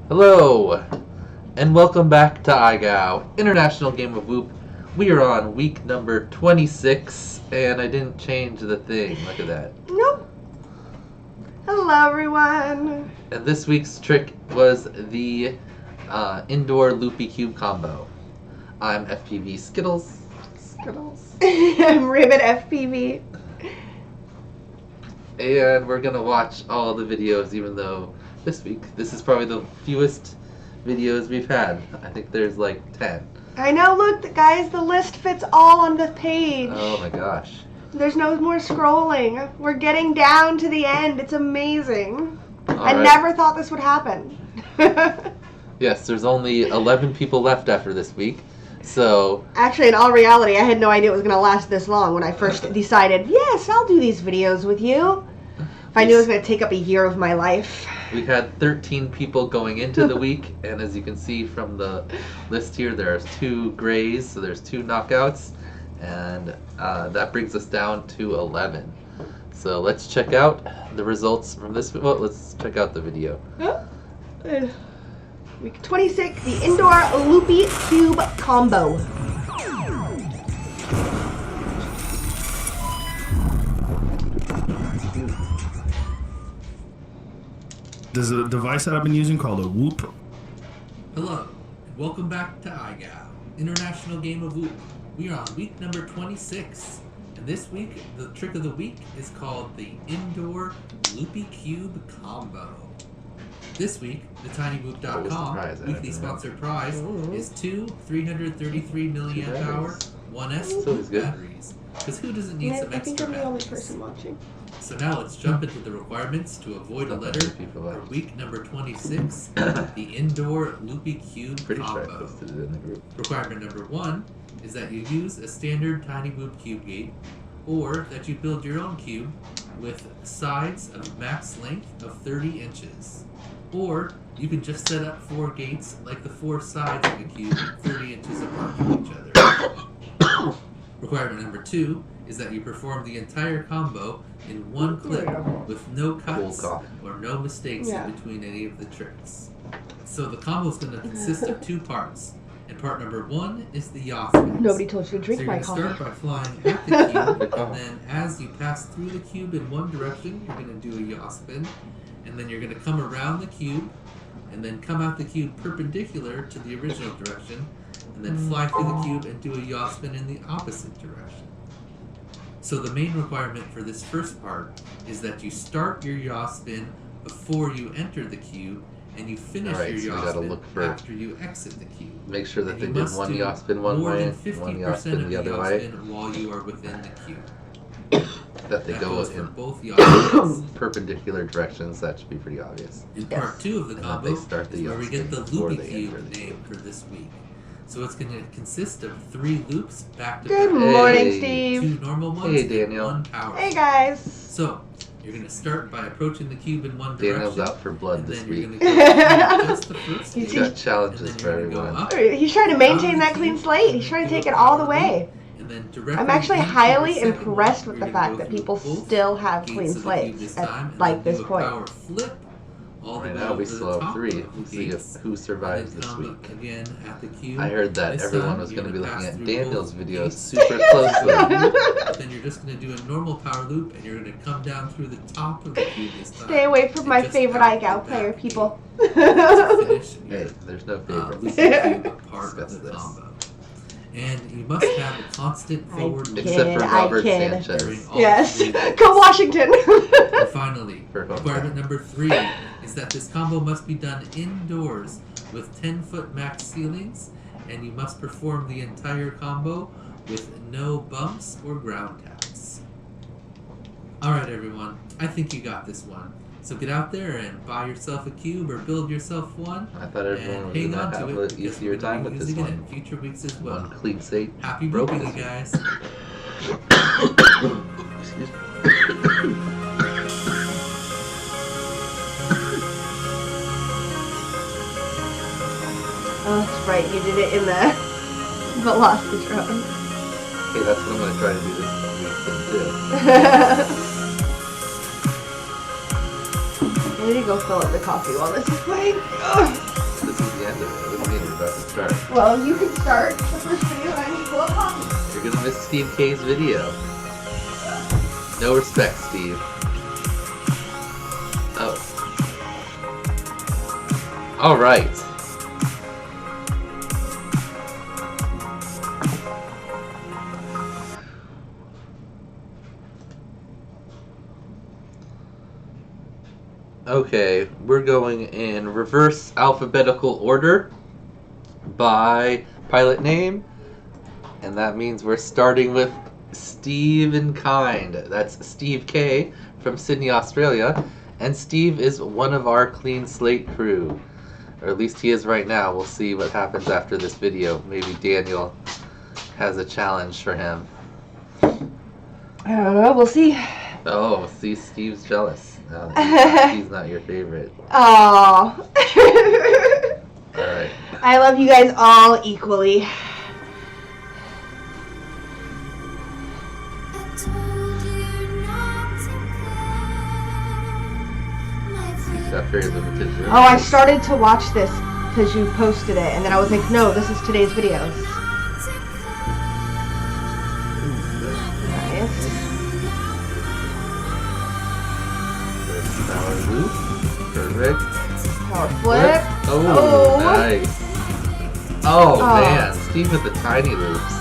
Hello, and welcome back to IGOW, International Game of Whoop. We are on week number 26, and I didn't change the thing. Look at that. Nope. Hello, everyone. And this week's trick was the indoor Loopy Cube combo. I'm FPV Skittles. I'm RibbitFPV. And we're going to watch all the videos, even though this week, this is probably the fewest videos we've had. I think there's like 10. I know, look, guys, the list fits all on the page. Oh my gosh. There's no more scrolling. We're getting down to the end. It's amazing. I right. never thought this would happen. Yes, there's only 11 people left after this week. So actually, in all reality, I had no idea it was going to last this long when I first decided, yes, I'll do these videos with you. If I knew it was going to take up a year of my life. We had 13 people going into the week, and as you can see from the list here, there's 2 grays, so there's 2 knockouts, and that brings us down to 11. So let's check out the results from this. Well, let's check out the video. Week 26, the indoor Loopy Cube combo. There's a device that I've been using called a Whoop. Hello, and welcome back to IGOW, International Game of Whoop. We are on week number 26, and this week, the trick of the week is called the Indoor Loopy Cube Combo. This week, the TinyWhoop.com weekly sponsored prize is 2 333 milliamp hour 1S batteries. Because who doesn't need some extra batteries? I think I'm the only person watching. So now let's jump into the requirements to avoid a letter for week number 26, the Indoor Loopy Cube Combo. Requirement number 1 is that you use a standard TinyWhoop cube gate, or that you build your own cube with sides of max length of 30 inches. Or you can just set up 4 gates like the 4 sides of the cube 30 inches apart from each other. Requirement number 2 is that you perform the entire combo in one clip with no cuts or no mistakes in between any of the tricks. So the combo is going to consist of 2 parts, and part number 1 is the yaw spins. Nobody told you to drink my coffee. So you're going to start by flying at the cube, and then as you pass through the cube in one direction, you're going to do a yaw spin, and then you're going to come around the cube, and then come out the cube perpendicular to the original direction, and then fly through the cube and do a yaw spin in the opposite direction. So the main requirement for this first part is that you start your yaw spin before you enter the cube, and you finish your yaw spin after you exit the cube. Make sure that they did one yaw spin one way, one yaw spin the other way. While you are within the cube. That they go in both yaw spins. perpendicular directions. That should be pretty obvious. In part 2 of the combo is where we get the Loopy Cube name for this week. So it's going to consist of 3 loops back to back. Good morning, Steve. 2 normal ones and 1 power. Hey, guys. So you're going to start by approaching the cube in one direction. Daniel's out for blood this week. You're going to go just the first He's got challenges for everyone. He's trying to maintain that clean slate. He's trying to take it all the way. And then I'm actually highly impressed with the fact that people still have clean slates at like this point. Right now we still have 3. We'll see who survives this week. Again at the cube. I heard that everyone was going to be looking at Daniel's videos super closely. Then you're just going to do a normal power loop, and you're going to come down through the top of the cube this time. Stay away from my favorite IGOW player, people. Hey, there's no favorites. Part of the combo. And you must have a constant forward loop. Except for Robert Sanchez. Yes. Go Washington. And finally, requirement number 3 is that this combo must be done indoors with 10-foot max ceilings, and you must perform the entire combo with no bumps or ground taps. Alright everyone, I think you got this one. So get out there and buy yourself a cube or build yourself one. I thought everyone was going to have an easier time with this one. In future weeks as well. One clean slate. Happy broken, you guys. Excuse me. Oh, that's right. You did it in the Velocitron. Okay, that's what I'm going to try to do this week too. I need to go fill up the coffee while this is playing. Ugh. this is the end of it. What do you mean we're about to start? Well, you can start the first video and I just pull up coffee. You're gonna miss Steve K's video. No respect, Steve. Oh. Alright. Okay, we're going in reverse alphabetical order by pilot name, and that means we're starting with Steve in kind. That's Steve K from Sydney, Australia, and Steve is one of our clean slate crew, or at least he is right now. We'll see what happens after this video. Maybe Daniel has a challenge for him. I don't know, we'll see. Oh, see, Steve's jealous. No, he's not your favorite. Aww. Alright. I love you guys all equally. He's got very limited room. Oh, I started to watch this because you posted it, and then I was like, no, this is today's videos. Nice. Power loop. Perfect. Power flip. Oh, nice. Oh, Oh. man. Steve with the tiny loops.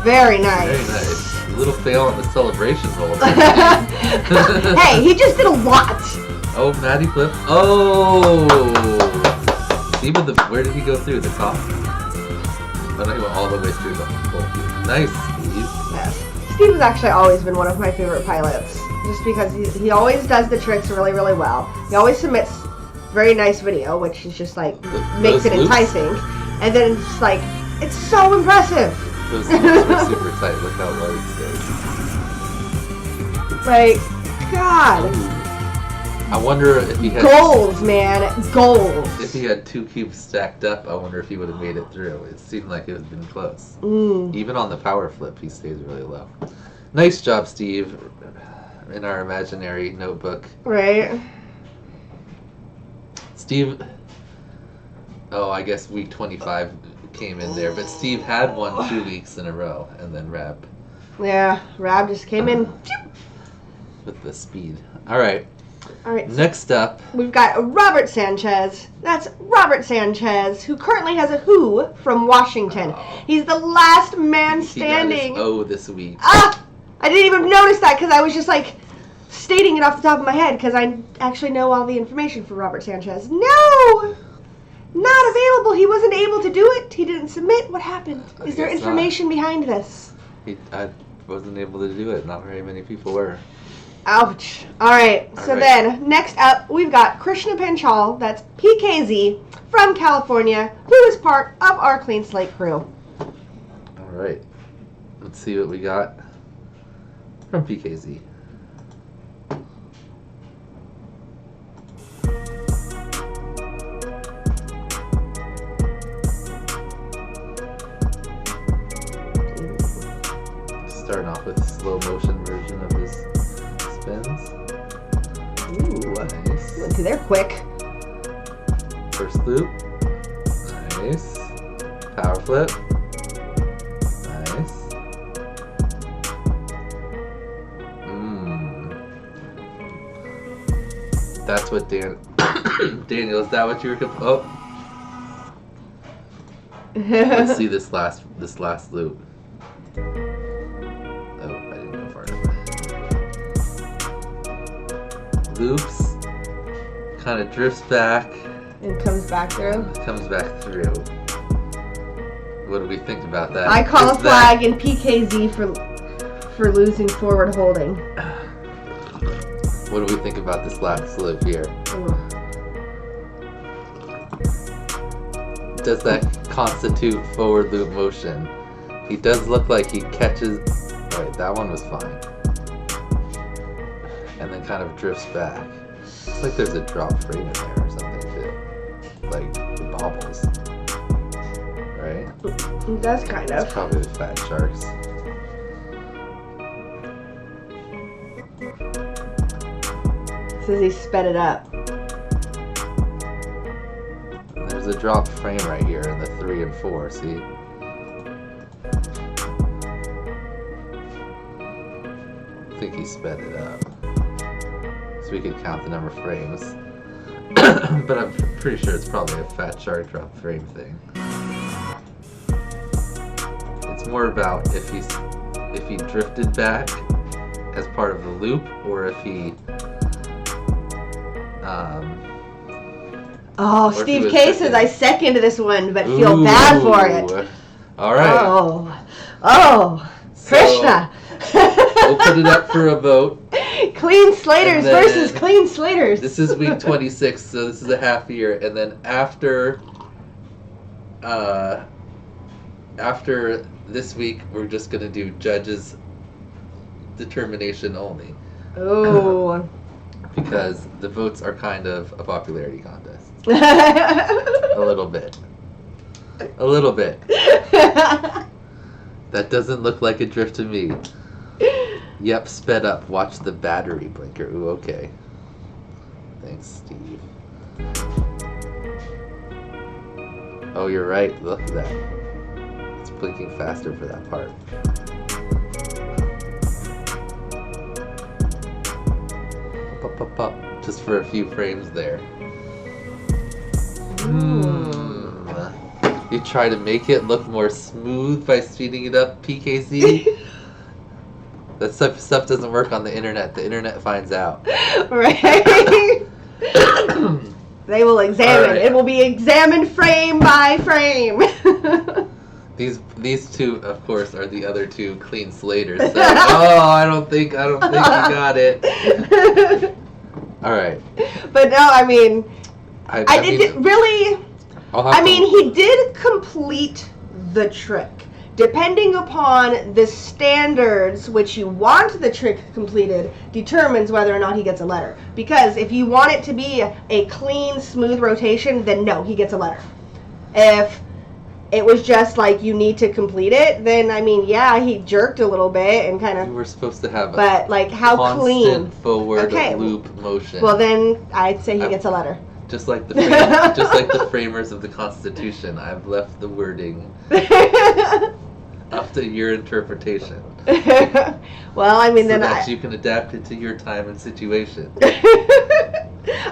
Very nice. Very nice. A little fail on the celebration roll. Hey, he just did a lot. Oh, Maddie flip. Oh! Steve with the. Where did he go through? The top? Oh, no, he went all the way through the whole field. Nice, Steve. Yes. Steve has actually always been one of my favorite pilots. Just because he always does the tricks really, really well. He always submits very nice video, which is just like makes it enticing. And then it's just like, it's so impressive. Those loops are super tight. Look how low he stays. Like, God. I wonder if he had Goals, man. Goals. If he had two cubes stacked up, I wonder if he would have made it through. It seemed like it would have been close. Even on the power flip, he stays really low. Nice job, Steve. In our imaginary notebook. Right. Steve, oh, I guess week 25 came in there, but Steve had won 2 weeks in a row, and then Rab Yeah, Rab just came in. with the speed. All right. All right. Next up, We've got Robert Sanchez. That's Robert Sanchez, who currently has a who from Washington. He's the last man standing. He got his O this week. Ah! I didn't even notice that because I was just like stating it off the top of my head because I actually know all the information for Robert Sanchez. No! Not available. He wasn't able to do it. He didn't submit. What happened? Is there information behind this? I wasn't able to do it. Not very many people were. Ouch. Alright, so then next up we've got Krishna Panchal, that's PKZ from California, who is part of our Clean Slate crew. Alright. Let's see what we got from PKZ. Starting off with a slow motion version of his spins. Ooh, Nice. went through there quick. First loop. Nice. Power flip. Nice. That's what Daniel, is that what you were oh. Let's see this last loop. Oh, I didn't go far enough. Loops. Kind of drifts back. And comes back through. Comes back through. What do we think about that? I call Is a flag in PKZ for losing forward holding. What do we think about this last loop here? Ooh. Does that constitute forward loop motion? He does look like he catches. Right, that one was fine. And then kind of drifts back. It's like there's a drop frame in there or something too. Like the bobbles. Right? That's kind It's of. probably the fat sharks. Says he sped it up. There's a drop frame right here in the 3 and 4, see? I think he sped it up. So we could count the number of frames. But I'm pretty sure it's probably a fat shark drop frame thing. It's more about if he drifted back as part of the loop, or if he Oh, Steve K says I second this one, but feel bad for it. All right. Oh, Krishna. We'll put it up for a vote. Clean Slaters versus Clean Slaters. This is week 26, so this is a half year, and then after this week, we're just gonna do judges' determination only. Oh. Because the votes are kind of a popularity contest. A little bit. A little bit. That doesn't look like a drift to me. Yep, sped up. Watch the battery blinker. Ooh, okay. Thanks, Steve. Oh, you're right. Look at that. It's blinking faster for that part. Pop, pop, pop. Just for a few frames there. You try to make it look more smooth by speeding it up, PKZ? That stuff doesn't work on the internet. The internet finds out. Right? They will examine. Right. It will be examined frame by frame. These two, of course, are the other two Clean Slaters. So, I don't think you got it. All right. But no, I mean, he did complete the trick. Depending upon the standards which you want the trick completed determines whether or not he gets a letter. Because if you want it to be a clean, smooth rotation, then no, he gets a letter. If it was just like you need to complete it, then I mean, yeah, he jerked a little bit and kind of. We're supposed to have but like how constant clean forward loop motion. Well, then I'd say he gets a letter. Just like the framers of the Constitution, I've left the wording up to your interpretation. Well, I mean, so that you can adapt it to your time and situation.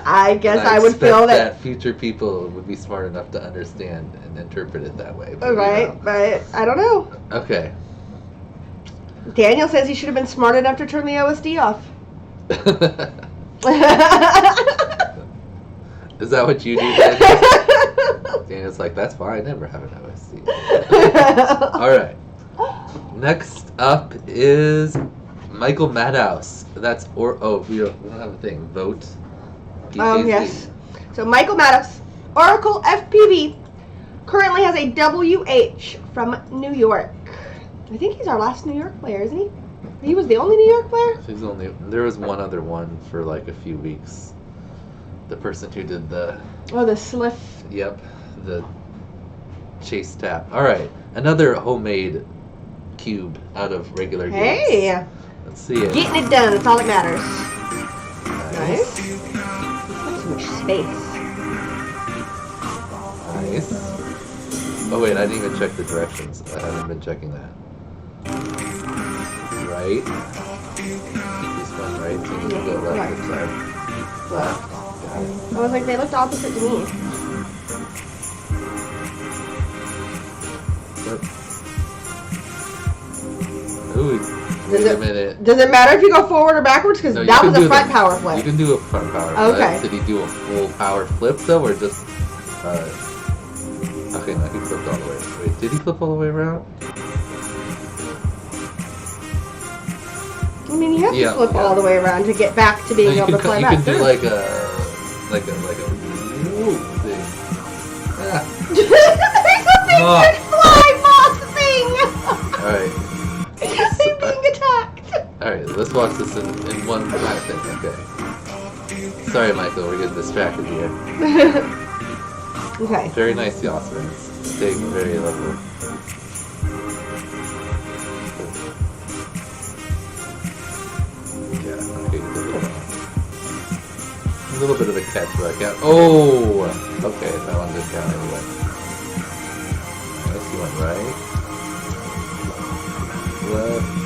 I guess I would feel that future people would be smart enough to understand and interpret it that way. Right, but I don't know. Okay. Daniel says he should have been smart enough to turn the OSD off. Is that what you do, Daniel? Daniel's like, that's fine, I never have an OSD. Alright. Next up is Michael Madhouse. That's we don't have a thing. Vote. PKZ. Yes. So Michael Madhouse, Oracle FPV, currently has a WH from New York. I think he's our last New York player, isn't he? He was the only New York player? There was one other one for like a few weeks. The person who did the... Oh, the sliff. Yep. The chase tap. Alright. Another homemade cube out of regular games. Hey! Let's see it. Getting it done. That's all that matters. Nice. So much space. Nice. Oh wait, I didn't even check the directions. I haven't been checking that. Right. This one right, so you can go left this side. Left. I was like, they looked opposite to me. Ooh, wait a minute. Does it matter if you go forward or backwards? Because that was a front power flip. You can do a front power flip. Okay. Did he do a full power flip though, or just? Okay, no, he flipped all the way. Wait, did he flip all the way around? I mean, you have to flip all the way around to get back to being able to fly back. You can do like a whoop thing. There's a big fly moth thing! Alright. They're being attacked. Alright, let's watch this in one kind of thing, okay. Sorry, Michael, we're getting distracted here. Okay. Very nice, the Osmonds. Staying very level. little bit of a catch, but I can't. Oh! Okay, that one didn't count anyway. Nice, he went right. Left.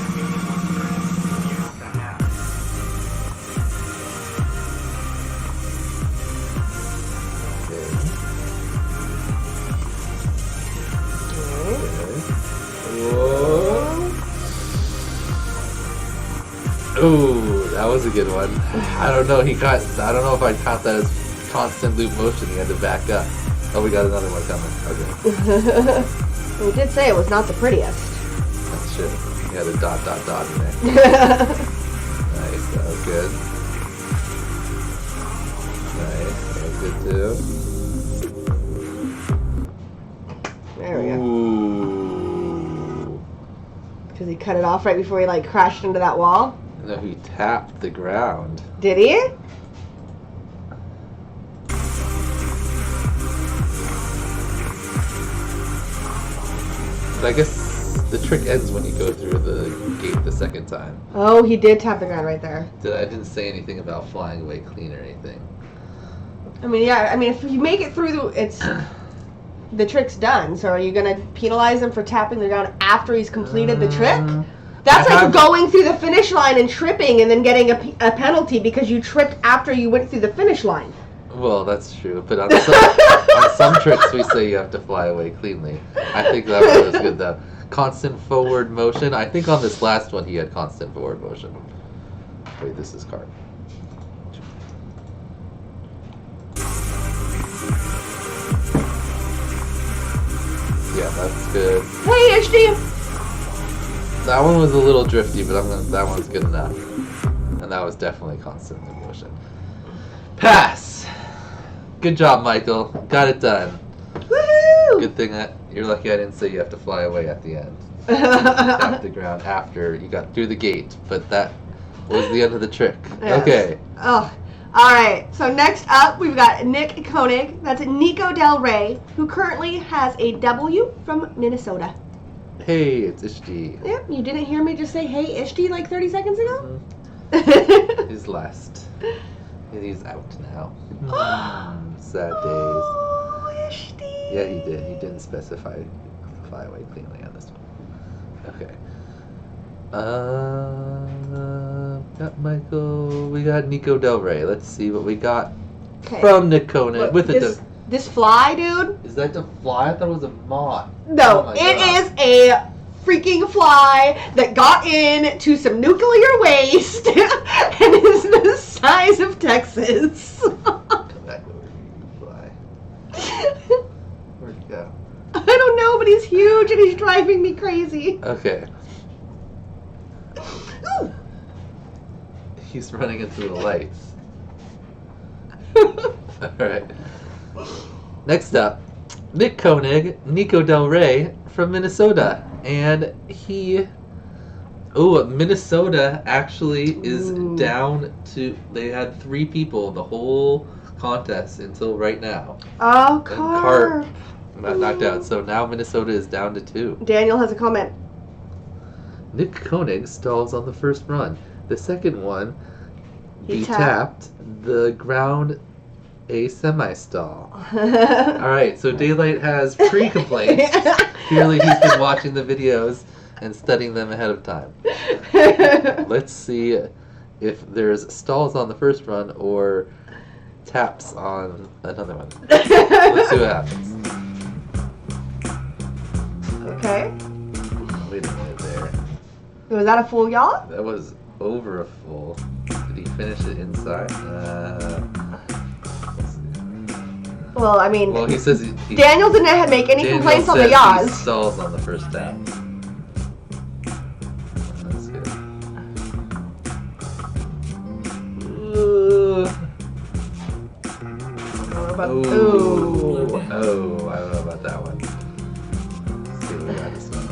Ooh, that was a good one. I don't know. I don't know if I'd count that as constant loop motion. He had to back up. Oh, we got another one coming. Okay. We did say it was not the prettiest. That's true. He had a dot in there. Nice. That was good. Nice. That was good too. There we go. Ooh. Because he cut it off right before he like crashed into that wall. No, he tapped the ground. Did he? But I guess the trick ends when you go through the gate the second time. Oh, he did tap the ground right there. I didn't say anything about flying away clean or anything. I mean, yeah. I mean, if you make it through, the trick's done. So are you gonna penalize him for tapping the ground after he's completed the trick? That's like going through the finish line and tripping and then getting a penalty because you tripped after you went through the finish line. Well, that's true, but on some tricks we say you have to fly away cleanly. I think that one was good though. Constant forward motion. I think on this last one he had constant forward motion. Wait, this is card. Yeah, that's good. Hey, HD! That one was a little drifty, but that one's good enough. And that was definitely constant motion. Pass! Good job, Michael. Got it done. Woohoo! Good thing that you're lucky I didn't say you have to fly away at the end. Tap the ground after you got through the gate, but that was the end of the trick. Yes. Okay. Oh, all right. So next up, we've got Nick Koenig. That's Nico Del Rey, who currently has a W from Minnesota. Hey, it's Ishti. Yep, you didn't hear me just say, hey, Ishti, like 30 seconds ago? His last. He's out now. Sad days. Oh, Ishti. Yeah, he did. He didn't specify fly away cleanly on this one. Okay. Got Michael. We got Nico Del Rey. Let's see what we got from Nick Koenig. Look, with this fly, dude. Is that the fly? I thought it was a moth. No, Oh it is a freaking fly that got into some nuclear waste and is the size of Texas. Come back over here, fly. Where'd he go? I don't know, but he's huge and he's driving me crazy. Okay. Ooh. He's running into the lights. Alright. Next up, Nick Koenig, Nico Del Rey from Minnesota. And Minnesota actually is down to, they had 3 people the whole contest until right now. Oh, And Carp. got knocked out. So now Minnesota is down to 2. Daniel has a comment. Nick Koenig stalls on the first run. The second one, He he tapped. tapped the ground a semi-stall. Alright, so Daylight has pre-complaints. Clearly he's been watching the videos and studying them ahead of time. Let's see if there's stalls on the first run or taps on another one. Let's see what happens. Okay. Wait a minute there. Was that a full yaw? That was over a full. Did he finish it inside? Well, I mean, Well, he says he Daniel didn't make any Daniel complaints on the says yaws. He stalls on the first tap. That's good. Oh, I don't know about that one. Let's see what we got this one.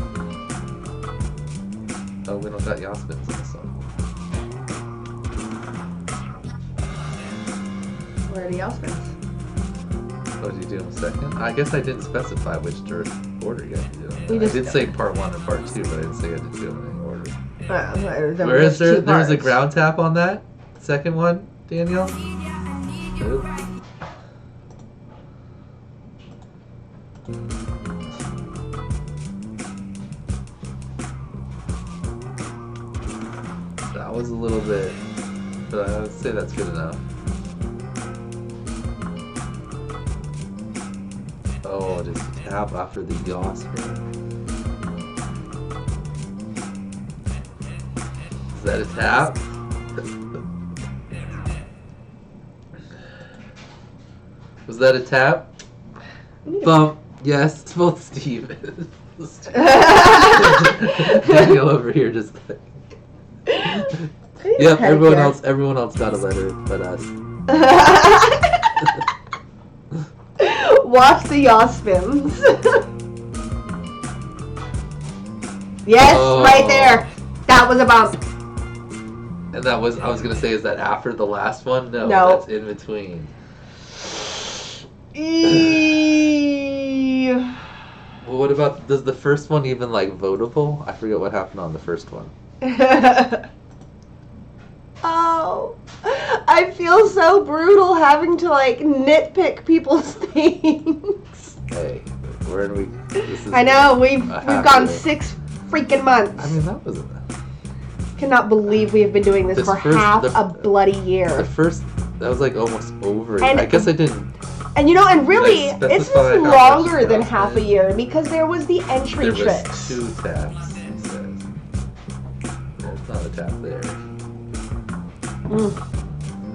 Oh, we don't got yaw spins in this one. Where are the yaw spins? What did you do in a second? I guess I didn't specify which order you had to do it. We I just- did say part 1 and part 2, but I didn't say I had to do them in any order. There Where is was two there's a parts. ground tap on that second one, Daniel? Nope. That was a little bit, but I would say that's good enough. Oh, just tap after the yaw spin. Is that a tap? Was that a tap? Bump. Yes, it's both Steve. Daniel over here just like. Yep, everyone else got a letter but us. Watch the yaw spins. Yes, right there. That was a bump. And that was, I was gonna say, is that after the last one? No, that's in between. Well, what about, does the first one even like votable? I forget what happened on the first one. Oh, I feel so brutal having to like nitpick people's things. Hey, where do we? This is I know we've gone 6 freaking months. I mean, that wasn't. Cannot believe we have been doing this for half a bloody year. That was like almost over. And I guess I didn't. And you know, and really, it's just longer than half a year because there was the entry tricks. There was 2 taps, he says. There's not a tap there.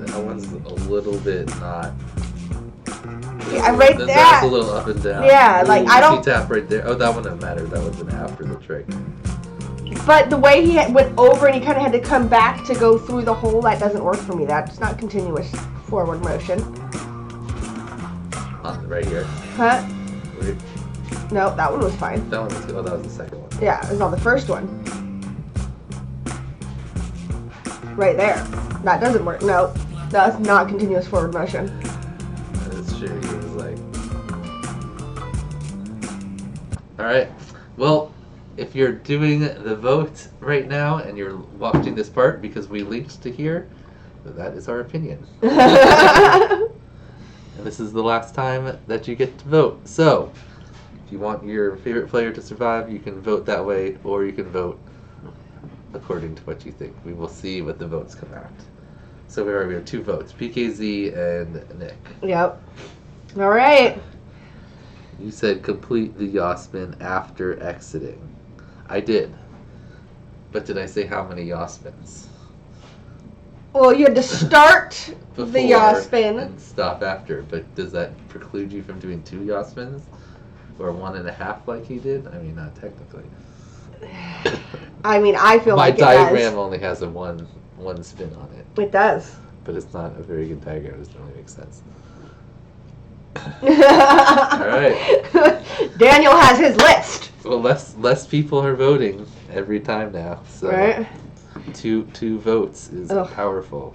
That one's a little bit not. Yeah, right there. That's a little up and down. Yeah, like I don't. Tap right there. Oh, that one didn't matter. That was an after the trick. But the way he went over and he kind of had to come back to go through the hole, that doesn't work for me. That's not continuous forward motion. Right here. Huh? Wait. No, that one was fine. That one was good. Oh, that was the second one. Yeah, it was on the first one. Right there. That doesn't work. No, that's not continuous forward motion. That's true. He was like. Alright. Well, if you're doing the vote right now and you're watching this part because we linked to here, that is our opinion. And this is the last time that you get to vote. So, if you want your favorite player to survive, you can vote that way, or you can vote according to what you think. We will see what the votes come out. So we have 2 votes, PKZ and Nick. Yep. All right. You said complete the yaw spin after exiting. I did. But did I say how many yaw spins? Well, you had to start the yaw spin and stop after. But does that preclude you from doing 2 yaw spins, or 1.5 like he did? I mean, not technically. I mean, I feel my like it does. diagram only has a one spin on it. It does. But it's not a very good diagram. It doesn't really make sense. All right. Daniel has his list. Well, less people are voting every time now. So. Right. Two votes is powerful.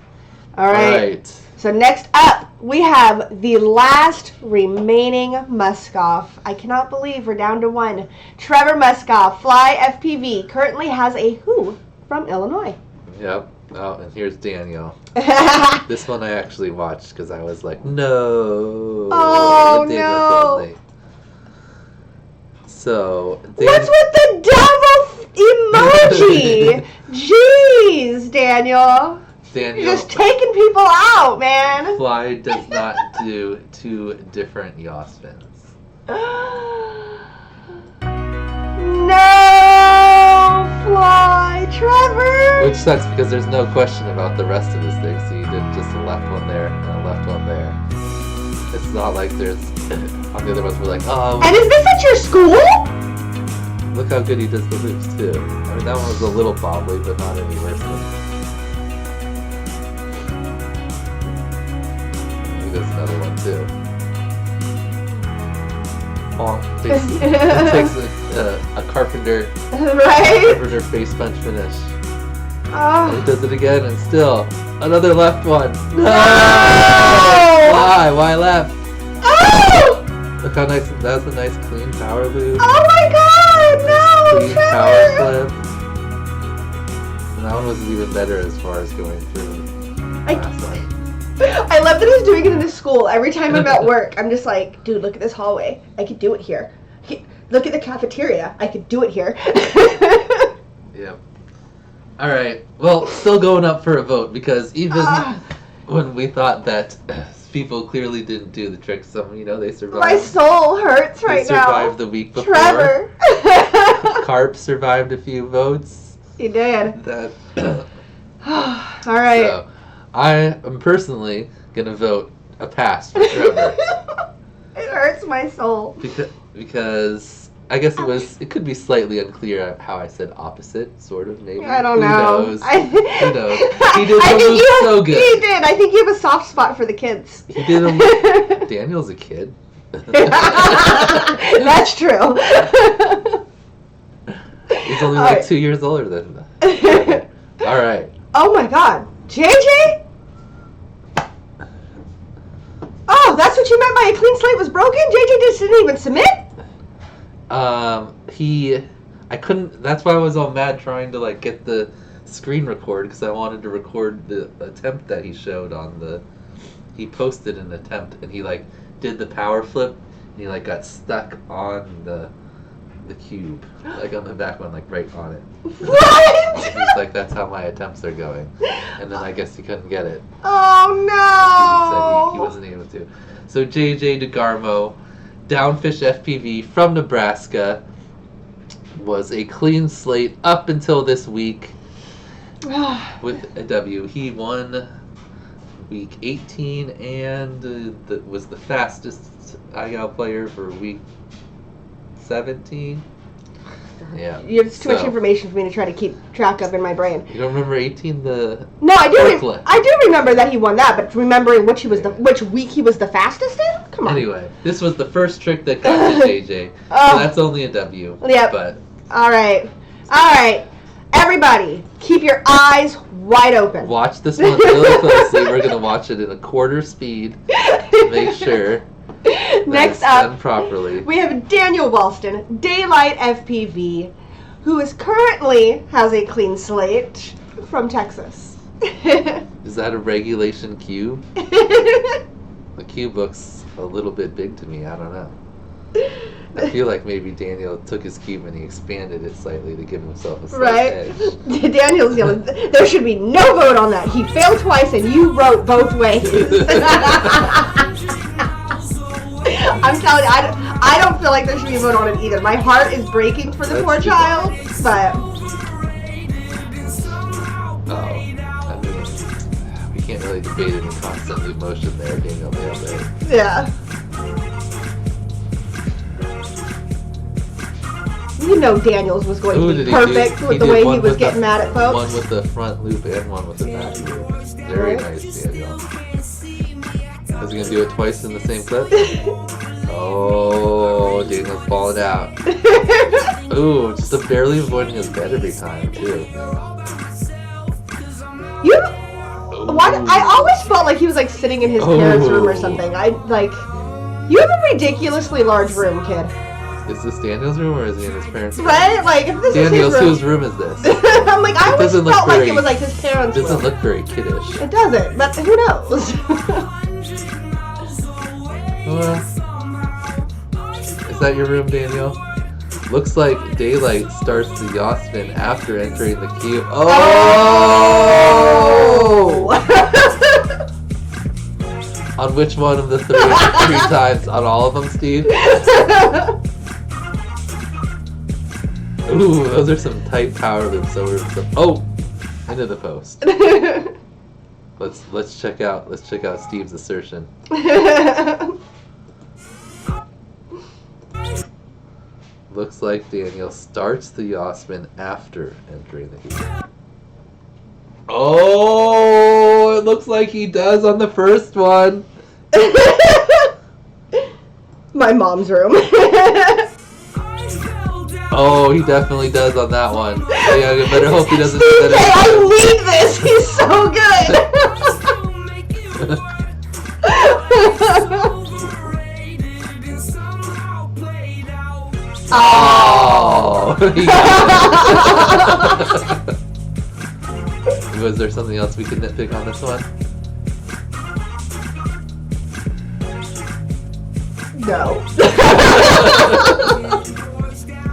All right. So next up, we have the last remaining Muskoff. I cannot believe we're down to 1. Trevor Muskoff, Fly FPV, currently has a who from Illinois. Yep. Oh, and here's Daniel. This one I actually watched because I was like, no. Oh, no. So, what's with the devil emoji? Jeez, Daniel. You're just taking people out, man. Fly does not do 2 different yaw spins. No, Fly, Trevor. Which sucks because there's no question about the rest of this thing. So you did just a left one there and a left one there. It's not like there's on the other ones we're like, oh. And is this at your school? Look how good he does the loops too. I mean, that one was a little bobbly, but not any worse than. He does another one too. Oh, it takes a carpenter, right? Carpenter face punch finish. Oh. And he does it again, and still another left one. No! Why left? Oh! Look how nice. That was a nice clean power loop. Oh my God! No, clean Trevor! Power flip. And that one was even better as far as going through. Last one. I love that he's doing it in his school. Every time I'm at work, I'm just like, dude, look at this hallway. I could do it here. Look at the cafeteria. I could do it here. Yep. All right. Well, still going up for a vote because even when we thought that people clearly didn't do the trick, they survived. My soul hurts right now. They survived the week before. Trevor. Carp survived a few votes. He did. All right. So, I am personally going to vote a pass for Trevor. It hurts my soul. Because I guess it could be slightly unclear how I said opposite, sort of, maybe. I don't know. Who knows? Who knows? He did so good. He did. I think you have a soft spot for the kids. He did Daniel's a kid. That's true. He's only like 2 years older than that. All right. Oh my God. JJ? Oh, that's what you meant by a clean slate was broken? JJ just didn't even submit? I couldn't, that's why I was all mad trying to get the screen record because I wanted to record the attempt that he showed he posted an attempt and he did the power flip and he got stuck on the cube, on the back one, right on it. What? He's like, that's how my attempts are going. And then I guess he couldn't get it. Oh no! He said he wasn't able to. So JJ DeGarmo, Downfish FPV from Nebraska, was a clean slate up until this week with a W. He won week 18 and was the fastest IGOW player for week 17. Yeah. It's too much information for me to try to keep track of in my brain. You don't remember 18 No, I do. I do remember that he won that, but remembering which week he was the fastest in? Come on. Anyway, this was the first trick that got to JJ. So that's only a W. Yep. But all right. Everybody, keep your eyes wide open. Watch this one really closely. We're gonna watch it in a quarter speed to make sure. Next up, done properly. We have Daniel Walston, Daylight FPV, who currently has a clean slate from Texas. Is that a regulation cube? The cube looks a little bit big to me. I don't know. I feel like maybe Daniel took his cube and he expanded it slightly to give himself a slight edge. Daniel's yelling, there should be no vote on that. He failed twice and you wrote both ways. I'm telling you, I don't feel like there should be a vote on it either. My heart is breaking for the poor child, but... we can't really debate it in constant emotion there, Daniel nailed it. Yeah. You know Daniels was going to be perfect with the way he was getting mad at folks. One with the front loop and one with the back loop. Very nice, Daniel. Is he going to do it twice in the same clip? Oh, Daniel's falling out. Ooh, just barely avoiding his bed every time, too. I always felt like he was sitting in his parents' room or something. You have a ridiculously large room, kid. Is this Daniel's room or is he in his parents' room? Right? If this Daniel's, is his room. whose room is this? I'm I always felt like it was his parents' room. It doesn't look very kiddish. It doesn't, but who knows? Is that your room, Daniel? Looks like Daylight starts the yaw spin after entering the cube. Oh! On which one of the three times? On all of them, Steve? Ooh, those are some tight power loops over some. Oh, into the post. Let's check out Steve's assertion. Looks like Daniel starts the yaw spin after entering the heat. Oh, it looks like he does on the first one. My mom's room. Oh, he definitely does on that one. Yeah, you better hope he doesn't do that. I need this. He's so good. Oh! Was there something else we could nitpick on this one? No.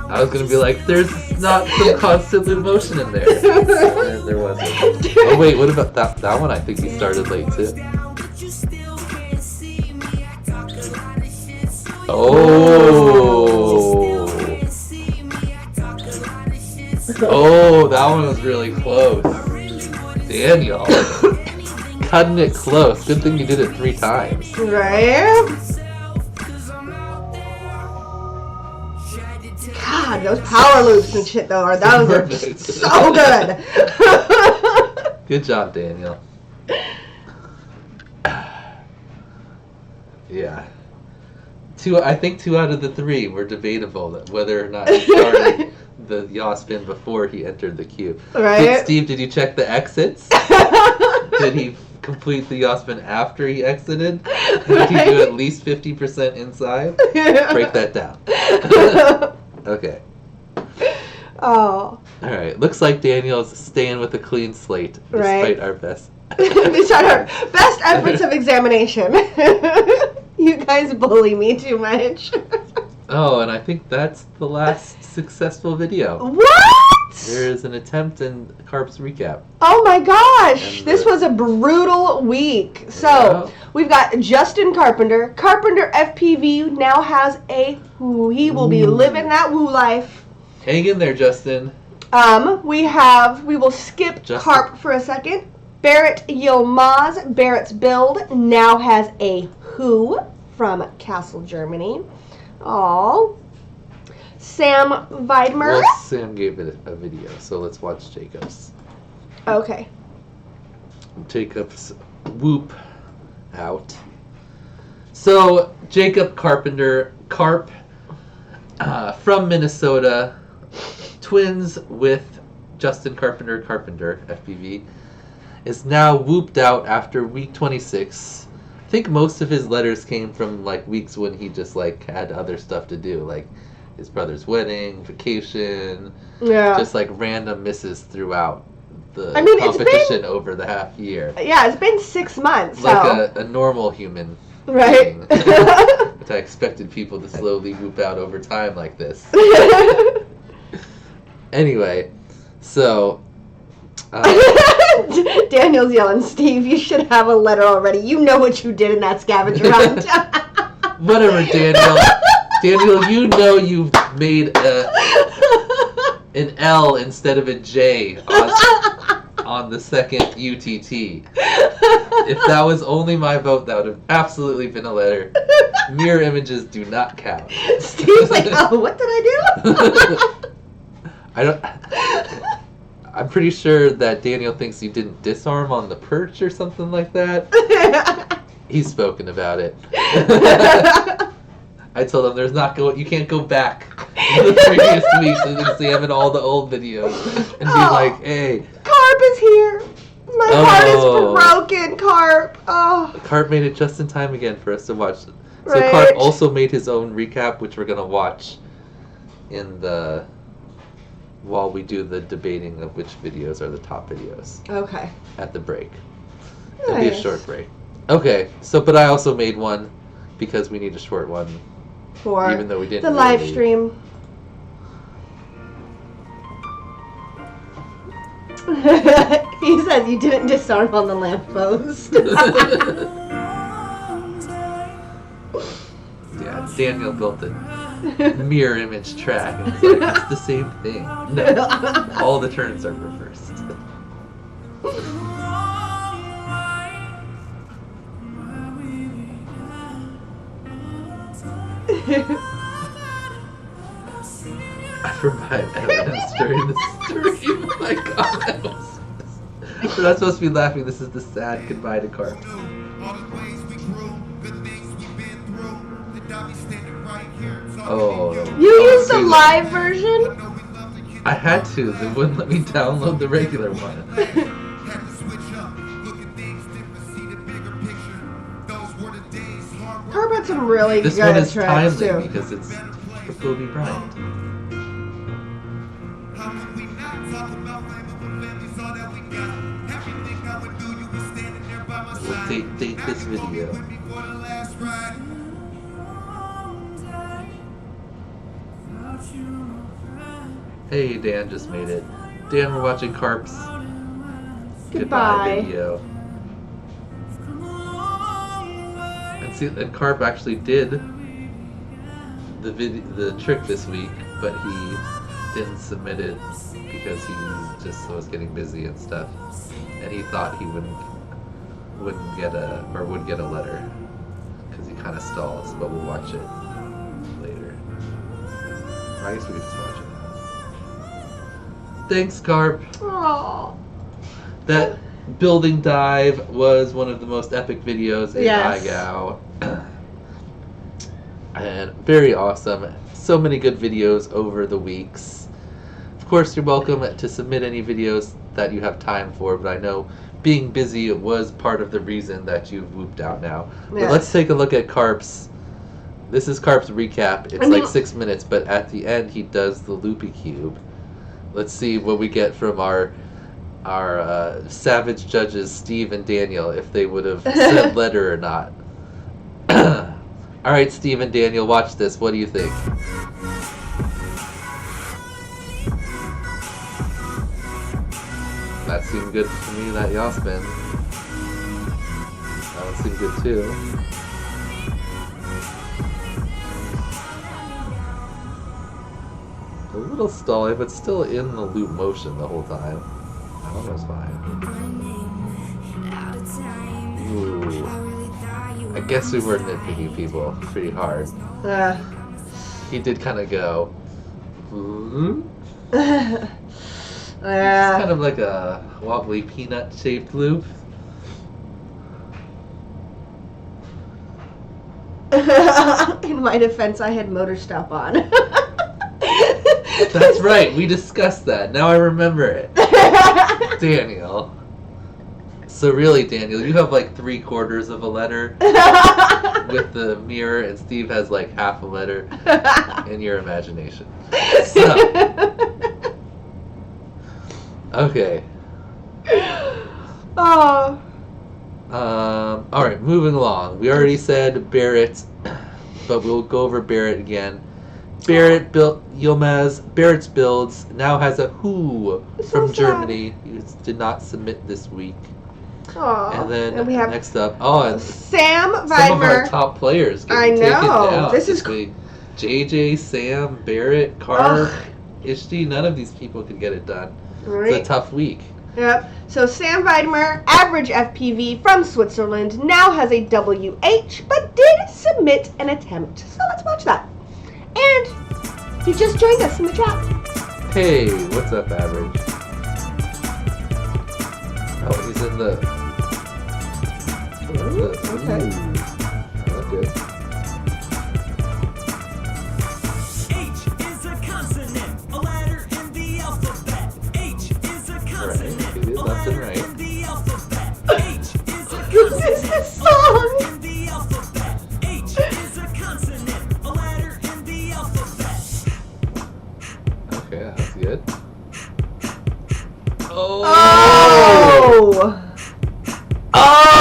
I was gonna be like, there's not some constant loop motion in there. And there wasn't. Oh wait, what about that one? I think he started late too. Oh. Oh, that one was really close. Daniel. Cutting it close. Good thing you did it 3 times. Right? God, those power loops and shit though, those are so good. Good job, Daniel. Yeah. I think 2 out of the 3 were debatable, whether or not he started the yaw spin before he entered the queue. Right? Steve, did you check the exits? Did he complete the yaw spin after he exited? Did he do at least 50% inside? Break that down. Okay. Oh. Alright, looks like Daniel's staying with a clean slate, despite our best. Despite our best efforts of examination. You guys bully me too much. Oh, and I think that's the last successful video. What? There is an attempt in Carp's recap. Oh my gosh, And this was a brutal week. So, we've got Justin Carpenter. Carpenter FPV now has a woo. He will be living that woo life. Hang in there, Justin. We will skip Justin. Carp for a second. Barrett Yilmaz, Barrett's build, now has a who from Kassel, Germany. Aww. Sam Weidmer. Well, Sam gave it a video, so let's watch Jacob's. Okay. Jacob's whoop out. So, Jacob Carpenter, Carp, from Minnesota, twins with Justin Carpenter, FPV, is now whooped out after week 26. I think most of his letters came from like weeks when he just like had other stuff to do, like his brother's wedding, vacation, just like random misses throughout the competition over the half year. Yeah, it's been 6 months. Like a normal human right? being. But I expected people to slowly whoop out over time like this. Anyway, so Daniel's yelling, Steve, you should have a letter already. You know what you did in that scavenger hunt. whatever, Daniel. Daniel, you know you've made an L instead of a J on the second UTT. If that was only my vote, that would have absolutely been a letter. Mirror images do not count. Steve's like, oh, what did I do? I'm pretty sure that Daniel thinks you didn't disarm on the perch or something like that. He's spoken about it. I told him you can't go back to the previous weeks and examine all the old videos and be like, hey. Carp is here. My heart is broken, Carp. Oh. Carp made it just in time again for us to watch. So Right. Carp also made his own recap, which we're going to watch while we do the debating of which videos are the top videos. Okay. At the break. It'll be a short break. Okay, but I also made one because we need a short one. For even though we didn't the live stream. He says you didn't disarm on the lamppost. Yeah, Daniel built a mirror image track and it's like, it's the same thing. No, all the turns are reversed. I forgot evidence during the stream. Oh my god. We're not supposed to be laughing. This is the sad goodbye to Carp. Oh. You used the live version? I had to. They wouldn't let me download the regular one. Carp had some really This good one is tracks timely too. because it's for Kobe Bryant. We'll date this video. Hey, Dan just made it. Dan, we're watching Carp's Goodbye. video. And see, and Carp actually did the trick this week, but he didn't submit it because he just was getting busy and stuff, and he thought he would get a letter because he kind of stalls. But we'll watch it later. I guess we could just watch it. Thanks, Carp. Aww. That building dive was one of the most epic videos in Yes. IGOW. And very awesome. So many good videos over the weeks. Of course, you're welcome to submit any videos that you have time for, but I know being busy was part of the reason that you've whooped out now. But Yes. let's take a look at Carp's. This is Carp's recap. It's like 6 minutes, but at the end he does the Loopy cube. Let's see what we get from our savage judges, Steve and Daniel, if they would have said letter or not. Alright, Steve and Daniel, watch this. What do you think? That seemed good to me, that yaw spin. That one seemed good too. A little stalling, but still in the loop motion the whole time. That one was fine. Ooh. I guess we were nitpicking people pretty hard. He did kind of go. It's kind of like a wobbly peanut-shaped loop. In my defense, I had motor stop on. That's right, we discussed that. Now I remember it. Daniel. So really, Daniel, you have like 3/4 of a letter with the mirror, and Steve has like half a letter in your imagination. So, okay. Oh. Alright, moving along. We already said Barrett, but we'll go over Barrett again. Barrett built Yilmaz. Barrett's builds now has a who So from sad. Germany. He did not submit this week. Aw. And then we have next up, and Sam some of our Vidmer. top players I getting taken know. down. This is week. JJ, Sam, Barrett, Carr, Ishti. None of these people could get it done. It's a Right. tough week. Yep. So Sam Vidmer, average FPV from Switzerland, now has a WH, but did submit an attempt. So let's watch that. And he just joined us in the chat. Hey, what's up, Average? Oh, he's in the. Okay. That's good. H is a consonant, a letter in the alphabet. H is a consonant, Right, it is a left and letter right. in the alphabet. H is a This is the song. in the alphabet. H is a consonant, a letter in the alphabet. Okay, that's good. Oh! Oh!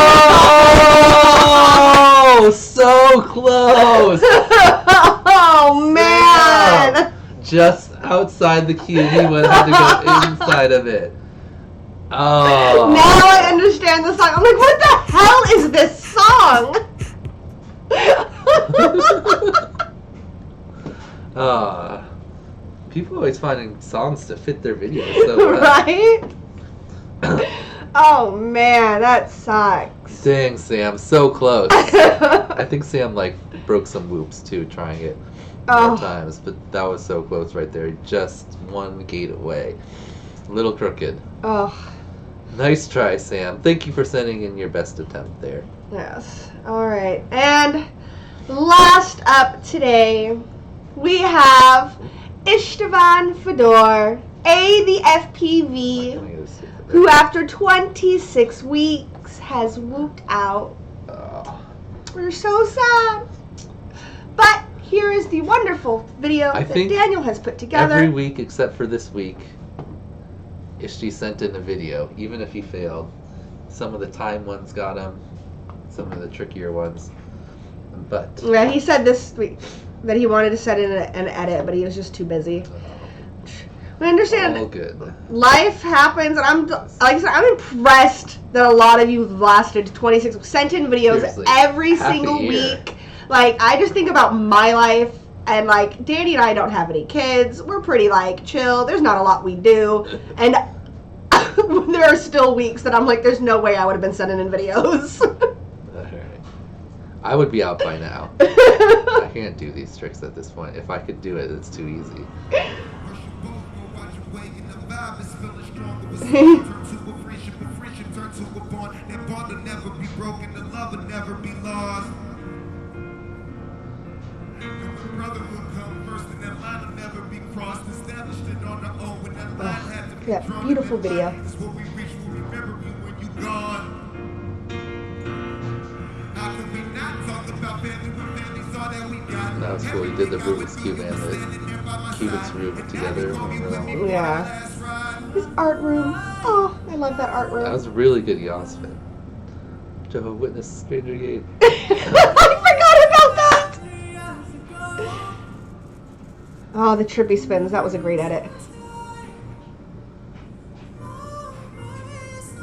So close! Oh man! Just outside the cube, he would have to go inside of it. Oh. Now I understand the song. I'm like, what the hell is this song? People always finding songs to fit their videos so well. Right? Oh man, that sucks. Dang, Sam, so close. I think Sam like broke some whoops too, trying it more times, but that was so close right there, just one gate away. A little crooked. Oh, Nice try, Sam. Thank you for sending in your best attempt there. yes. All right. And last up today, we have Istvan Fedor, the FPV, who after 26 weeks has whooped out. We're so sad. But here is the wonderful video I that think Daniel has put together. Every week except for this week, Ishti sent in a video, even if he failed. Some of the time ones got him, some of the trickier ones. But Yeah, he said this week that he wanted to send in an edit, but he was just too busy. I understand. All good. Life happens, and I'm like I said, I'm impressed that a lot of you lasted 26 sent in videos Seriously, every half a single year. week. Like, I just think about my life, and like Danny and I don't have any kids. We're pretty like chill. There's not a lot we do, and there are still weeks that I'm like, there's no way I would have been sending in videos. Alright. I would be out by now. I can't do these tricks at this point. If I could do it, it's too easy. Yeah, beautiful video. That was cool. He did the Rubik's Cube and the Cubic's room together. Yeah. His art room. Oh, I love that art room. That was a really good Yosfin. Jehovah's Witness Stranger Gate. I forgot about that! Oh, the trippy spins. That was a great edit.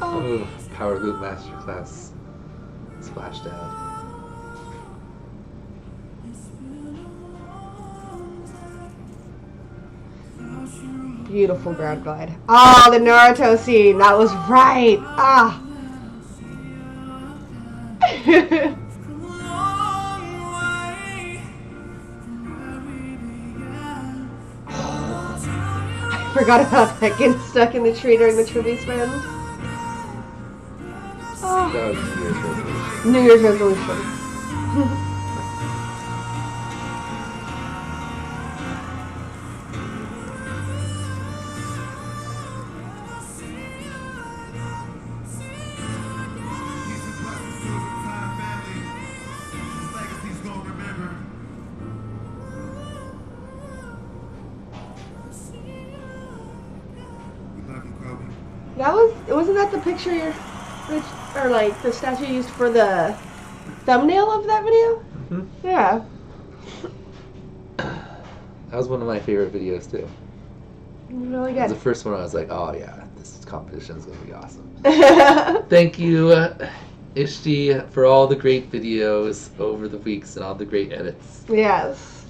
Oh. Ooh, Power Loop Masterclass. Splashdown. Beautiful ground glide. Oh, the Naruto scene. That was right. Ah. I forgot about that getting stuck in the tree during the trippy spins. Oh. That was New Year's resolution. Wasn't that the picture or like the statue used for the thumbnail of that video? Mm-hmm. Yeah. That was one of my favorite videos too. Really It was good. the first one I was like, oh yeah, this competition is going to be awesome. Thank you, Ishti, for all the great videos over the weeks and all the great edits. Yes.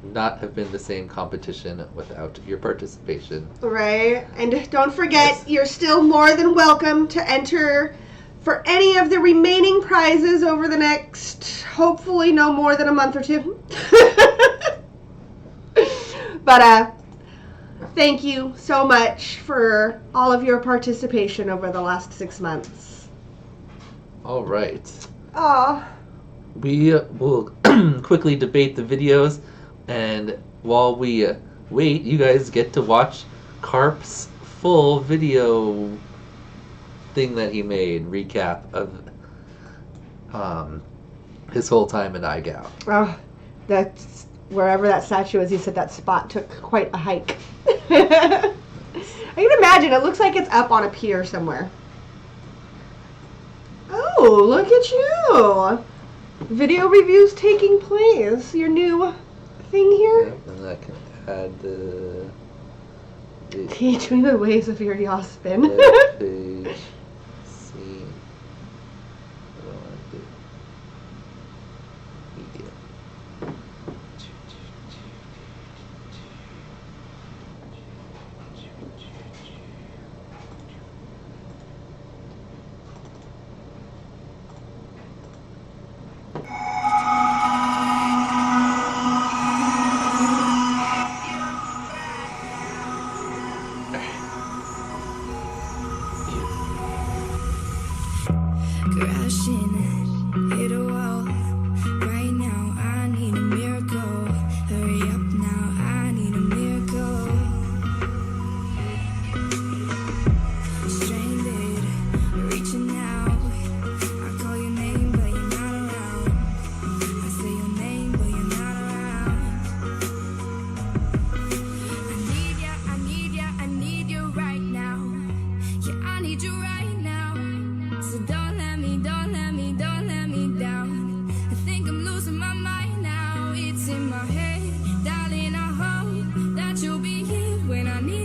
Not have been the same competition without your participation. Right. And don't forget, you're still more than welcome to enter for any of the remaining prizes over the next, hopefully no more than a month or two. But thank you so much for all of your participation over the last 6 months. All right. Aw. We will quickly debate the videos, and while we wait, you guys get to watch Carp's full video thing that he made, recap of his whole time in IGOW. Oh, that's wherever that statue is. He said that spot took quite a hike. I can imagine. It looks like it's up on a pier somewhere. Oh, look at you! Video reviews taking place. Your new thing here. Yep, and I can add the Teaching the ways of your Yosfin. web page scene. What do I want to do? Media. Crashing, hit a wall. Right now, I need a miracle. Hurry up now, I need a miracle. Stranded, reaching out. I call your name, but you're not around. I say your name, but you're not around. I need ya, I need ya, I need you right now. Yeah, I need you right now. So don't let me down. I think I'm losing my mind now. It's in my head, darling. I hope that you'll be here when I need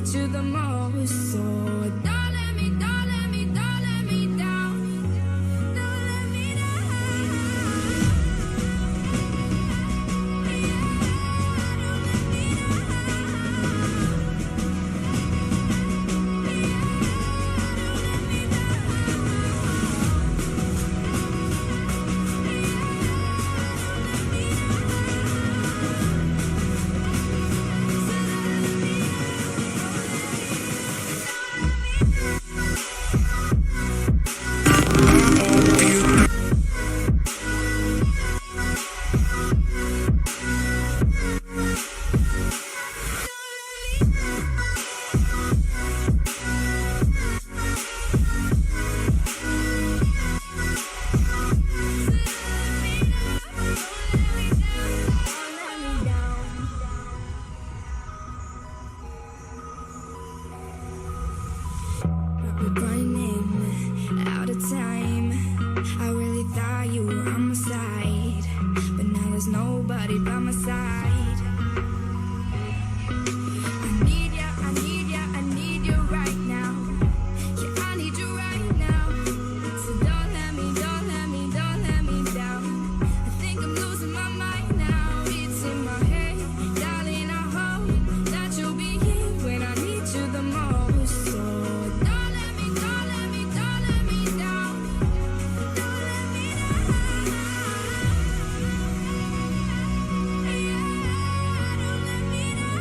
nobody by my side. I need ya, I need ya, I need you right now. Yeah, I need you right now. So don't let me, don't let me, don't let me down. I think I'm losing my mind now. It's in my head, darling, I hope that you'll be here when I need you the most. So don't let me, don't let me, don't let me down. Don't let me down. Yeah, don't let me down.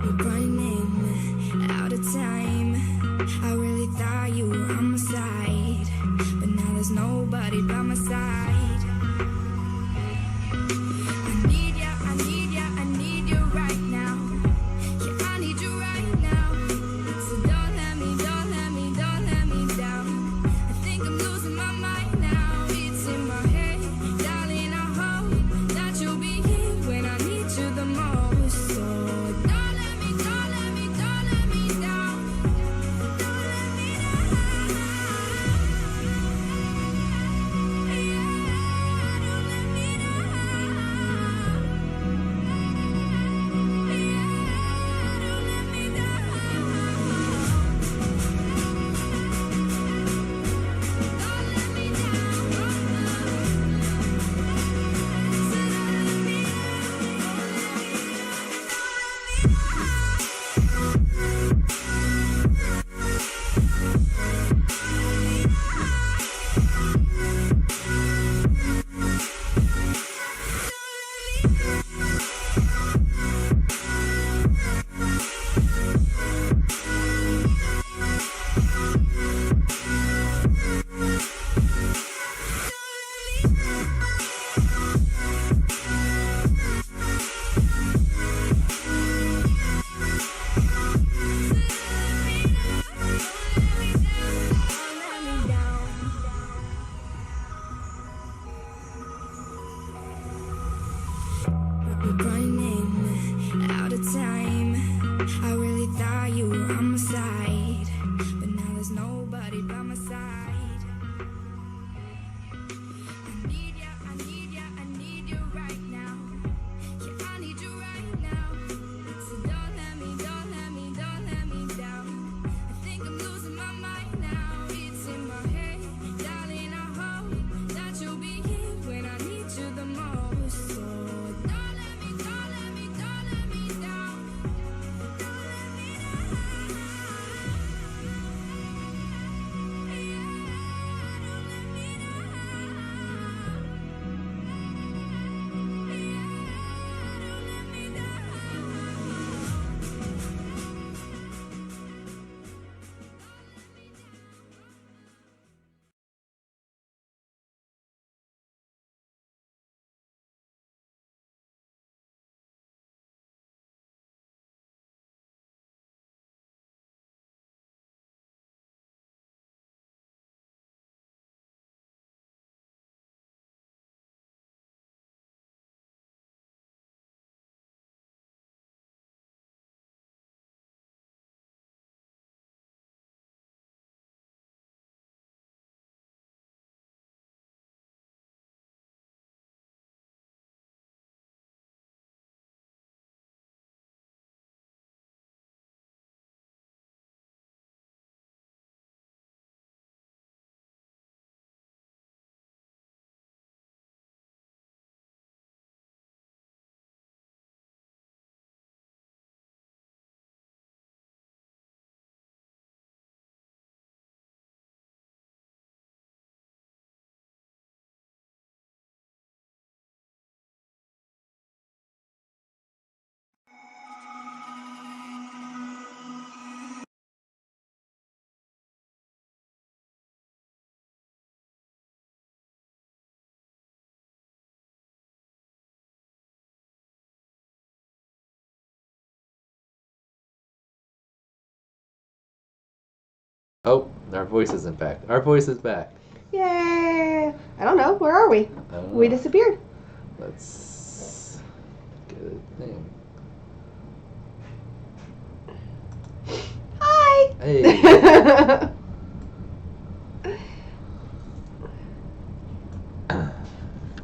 We're running out of time. I really thought you were on my side, but now there's nobody by my side. I need ya, I need ya, I need you right now. Yeah, I need you right now. So don't let me, don't let me, don't let me down. I think I'm losing my mind now. It's in my head, darling, I hope that you'll be here when I need you the most. So don't let me, don't let me, don't let me down. Don't let Oh, our voice isn't back. Our voice is back. Yay! I don't know. Where are we? I don't We know. disappeared. Let's get a thing. Hi! Hey.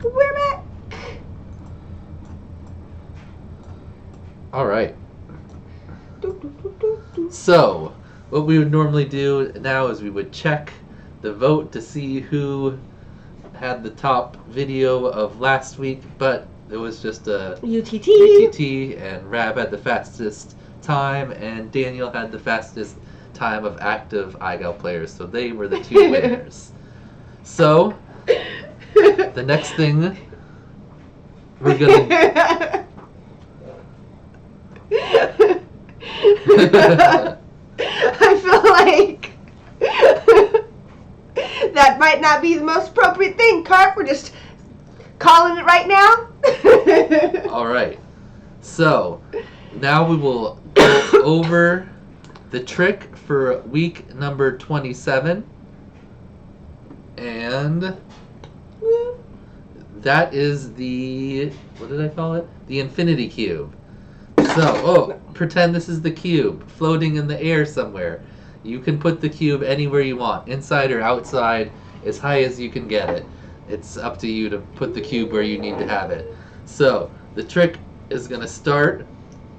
We're back. All right. Do, do, do, do, do. So, what we would normally do now is we would check the vote to see who had the top video of last week, but it was just a UTT. UTT, and Rab had the fastest time, and Daniel had the fastest time of active IGOW players, so they were the two winners. So, the next thing we're gonna I feel like that might not be the most appropriate thing, Carp. We're just calling it right now. All right. So, now we will go over the trick for week number 27. And that is the, what did I call it? The infinity cube. So, pretend this is the cube floating in the air somewhere. You can put the cube anywhere you want, inside or outside, as high as you can get it. It's up to you to put the cube where you need to have it. So, the trick is going to start,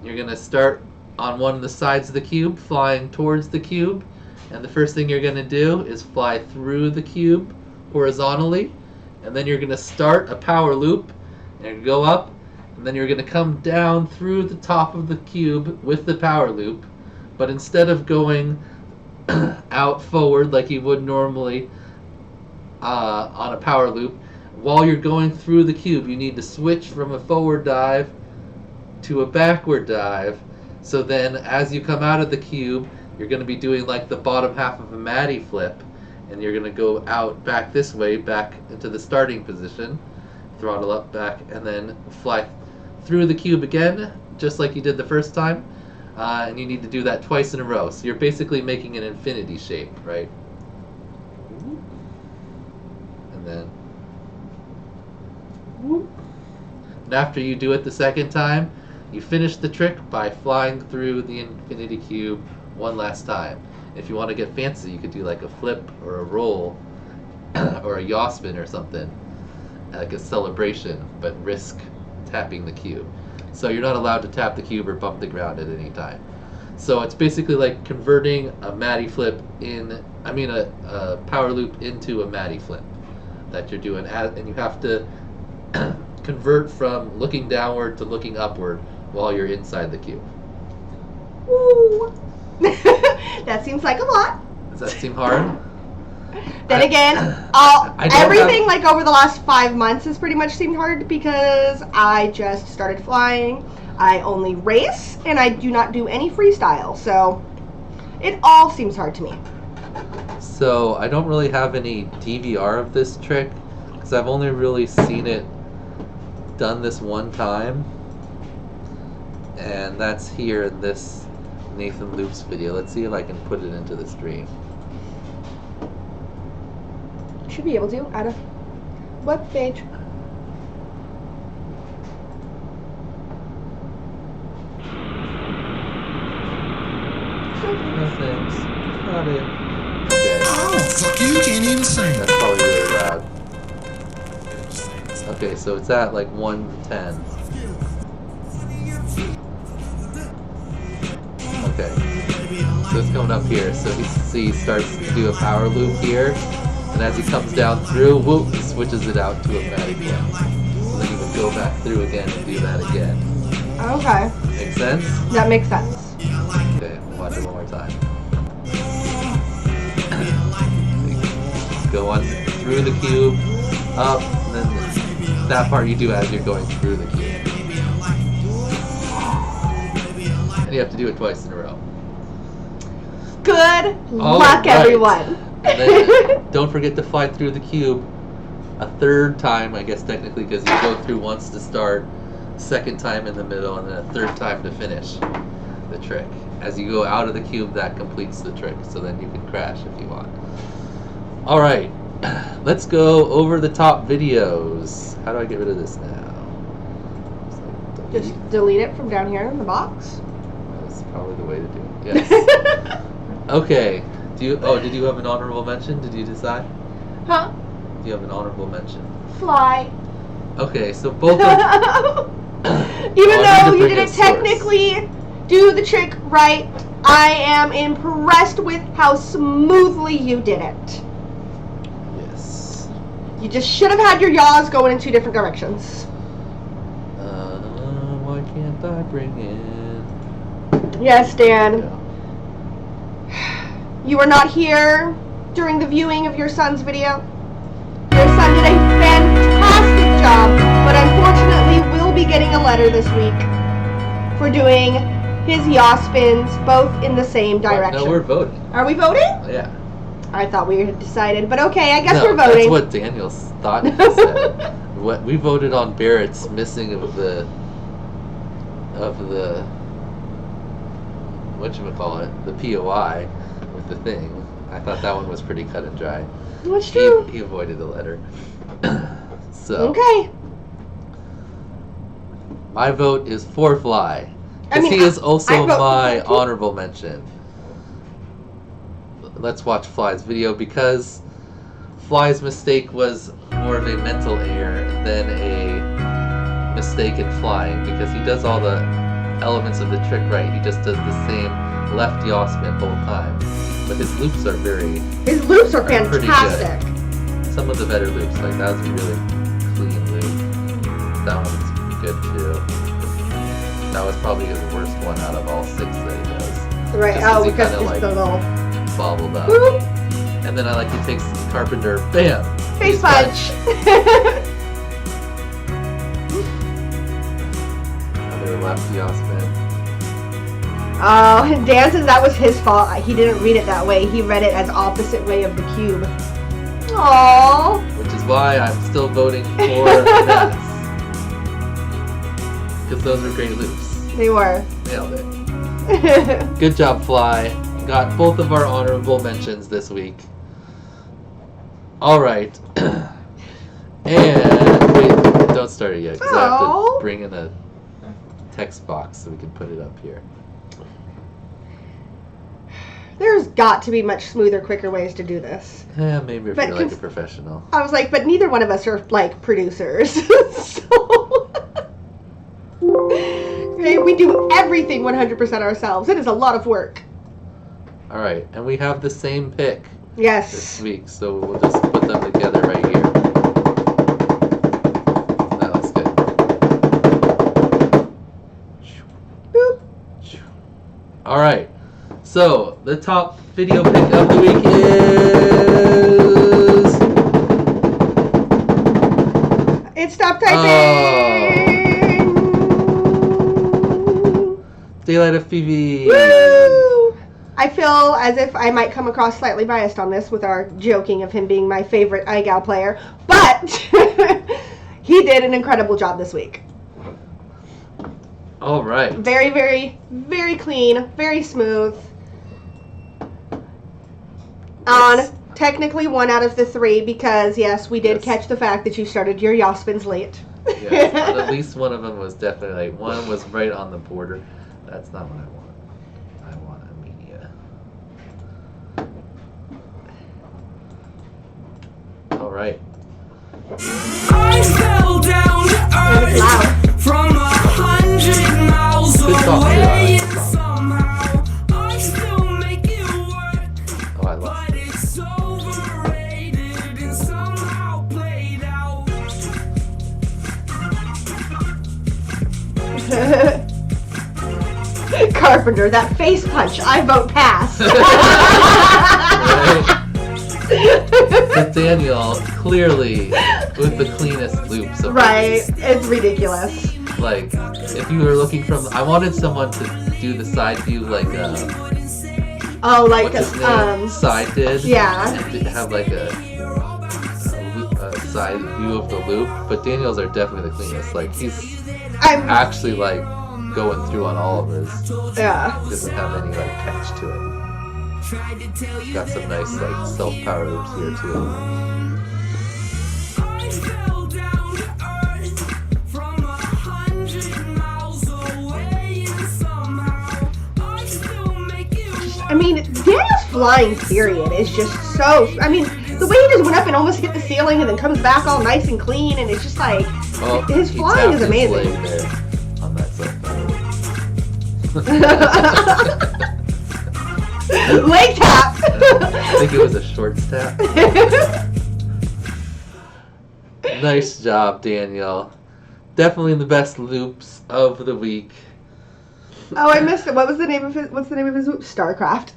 you're going to start on one of the sides of the cube, flying towards the cube. And the first thing you're going to do is fly through the cube horizontally. And then you're going to start a power loop, and go up. And then you're going to come down through the top of the cube with the power loop. But instead of going out forward like you would normally on a power loop, while you're going through the cube, you need to switch from a forward dive to a backward dive. So then as you come out of the cube, you're going to be doing like the bottom half of a Matty flip. And you're going to go out back this way, back into the starting position. Throttle up, back, and then fly through the cube again, just like you did the first time. And you need to do that twice in a row. So you're basically making an infinity shape, right? And then... And after you do it the second time, you finish the trick by flying through the infinity cube one last time. If you want to get fancy, you could do like a flip or a roll or a yaw spin or something, like a celebration, but risk tapping the cube. So you're not allowed to tap the cube or bump the ground at any time. So it's basically like converting a Matty flip a power loop into a Matty flip that you're doing, and you have to convert from looking downward to looking upward while you're inside the cube. Woo! That seems like a lot. Does that seem hard? Then again, everything like over the last 5 months has pretty much seemed hard because I just started flying. I only race and I do not do any freestyle, so it all seems hard to me. So I don't really have any DVR of this trick because I've only really seen it done this one time, and that's here in this Nathan Loops video. Let's see if I can put it into the stream. Should be able to out of web page. No thanks. Got it. Okay. Oh, fuck you, can't even sing. That's probably really loud. Okay, so it's at like 110. Okay. So it's coming up here. So he starts to do a power loop here. And as he comes down through, whoop, he switches it out to a Matty flip. So then he would go back through again and do that again. Okay. Make sense? That makes sense. Okay, watch it one more time. Go on through the cube, up, and then that part you do as you're going through the cube. And you have to do it twice in a row. Good All luck, right. everyone. And then don't forget to fly through the cube a third time, I guess technically, because you go through once to start, second time in the middle, and then a third time to finish. the trick. As you go out of the cube, that completes the trick. So then you can crash if you want. All right, let's go over the top videos. How do I get rid of this now? Just delete it from down here in the box. That's probably the way to do it. Yes. Okay. Did you have an honorable mention? Did you decide? Huh? Do you have an honorable mention? Fly. Okay, so both of Even I though need to you bring didn't a source. technically do the trick right, I am impressed with how smoothly you did it. Yes. You just should have had your yaws going in 2 different directions. Why can't I bring in? Yes, Dan. Yeah. You were not here during the viewing of your son's video. Your son did a fantastic job, but unfortunately will be getting a letter this week for doing his yaw spins both in the same direction. No, we're voting. Are we voting? Yeah. I thought we had decided, but okay, I guess No, we're voting. That's what Daniel thought he said. What we voted on Barrett's missing of the whatchamacallit, the POI with the thing. I thought that one was pretty cut and dry. That's true. He avoided the letter. So Okay. my vote is for Fly. I Because mean, he is I also vote for my Fly, too. honorable mention. Let's watch Fly's video because Fly's mistake was more of a mental error than a mistake in flying, because he does all the elements of the trick right. He just does the same left yaw spin both times. But his loops are His loops are pretty good. fantastic. some of the better loops. Like that was a really clean loop. That one's good too. That was probably his worst one out of all 6 that he does. Right, Just 'cause oh, he because kinda, it's like, the little Bobbled up. whoop, And then I like he takes Carpenter, bam! face punch. Another left yaw spin. Oh, and Dan says that was his fault. He didn't read it that way. He read it as opposite way of the cube. Aww. Which is why I'm still voting for Ness. Because those were great loops. They were. Nailed it. Good job, Fly. Got both of our honorable mentions this week. Alright. And, wait, don't start it yet, because I have Aw. to bring in a text box so we can put it up here. There's got to be much smoother, quicker ways to do this. Yeah, maybe if But you're like a cons- professional. I was like, but neither one of us are like producers. So right, we do everything 100% ourselves. It is a lot of work. Alright, and we have the same pick this Yes. week, so we'll just put them together right here. That looks good. Boop. Alright, so the top video pick of the week is... It stopped typing. Daylight FPV. Woo! I feel as if I might come across slightly biased on this with our joking of him being my favorite IGOW player, but he did an incredible job this week. Alright. Very, very, very clean, very smooth. On technically 1 out of the 3 because, yes, we did Yes. catch the fact that you started your yaw spins late. Yes, but at least one of them was definitely like, one was right on the border. That's not what I want. I want a media. Alright. I fell down to earth from 100 miles Good talk, away, Eli. and somehow I still make it work. Oh, I lost But it. it's overrated and somehow played out. Carpenter, that face punch, I vote pass. But Daniel, clearly, with the cleanest loops of Right, these. it's ridiculous. Like, if you were looking from, I wanted someone to do the side view like Oh, like what's his name? Side did. yeah. And to have like a side view of the loop. But Daniel's are definitely the cleanest. Like, he's I'm actually like going through on all of his. Yeah. Doesn't have any like catch to it. Got some nice like self-power loops here too. I mean, Daniel's flying period is just so. I mean, the way he just went up and almost hit the ceiling and then comes back all nice and clean, and it's just like his he flying is tapped his amazing. leg there on that self-power. Leg tap. I think it was a short tap. Nice job, Daniel. Definitely the best loops of the week. Oh, I missed it. What was the name of his? What's the name of his loop? Starcraft.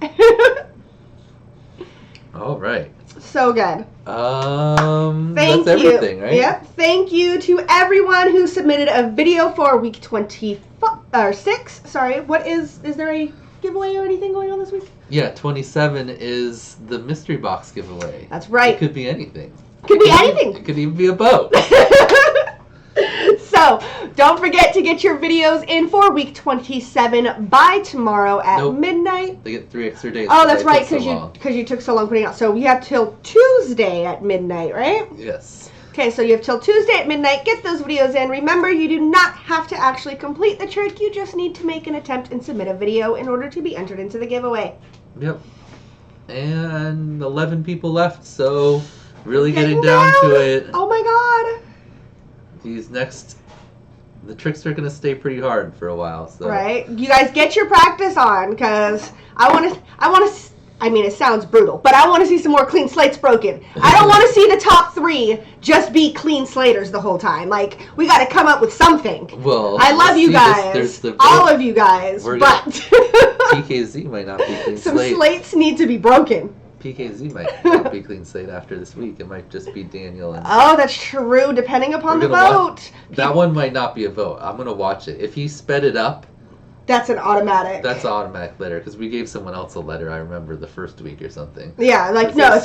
All right. So good. That's everything, right? Yep. Thank you to everyone who submitted a video for week 26. Sorry. What is there a giveaway or anything going on this week? Yeah, 27 is the mystery box giveaway. That's right. It could be anything. Could be anything. It could even be a boat. So, don't forget to get your videos in for week 27 by tomorrow at midnight. They get 3 extra days. Oh, that's right, because you took so long putting it out. So we have till Tuesday at midnight, right? Yes. Okay, so you have till Tuesday at midnight. Get those videos in. Remember, you do not have to actually complete the trick. You just need to make an attempt and submit a video in order to be entered into the giveaway. Yep. And 11 people left, so really getting down to it. Oh my god. The tricks are going to stay pretty hard for a while. So. Right? You guys get your practice on, because I want to, I mean, it sounds brutal, but I want to see some more clean slates broken. I don't want to see the top 3 just be clean slaters the whole time. Like, we got to come up with something. Well, I love you guys, all of you guys, but PKZ might not be clean some slate. slates need to be broken. PKZ might not be clean slate after this week. It might just be Daniel and. Oh, that's true. Depending upon the vote. That one might not be a vote. I'm gonna watch it. If he sped it up. That's an automatic. That's an automatic letter because we gave someone else a letter. I remember the first week or something. Yeah, like no, if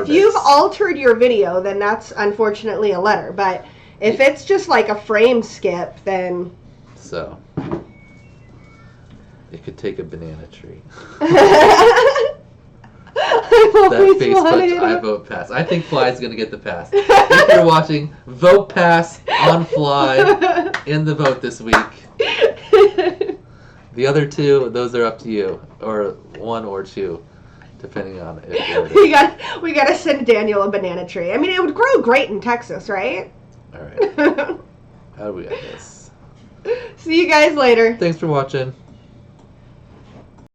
you've altered your video, then that's unfortunately a letter. But if it's just like a frame skip, then. So. It could take a banana tree. That face punch, I vote pass. I think Fly's gonna get the pass. If you're watching, vote pass on Fly in the vote this week. The other 2, those are up to you, or 1 or 2, depending on if we gotta send Daniel a banana tree. I mean, it would grow great in Texas, right? All right. How do we end this? See you guys later. Thanks for watching.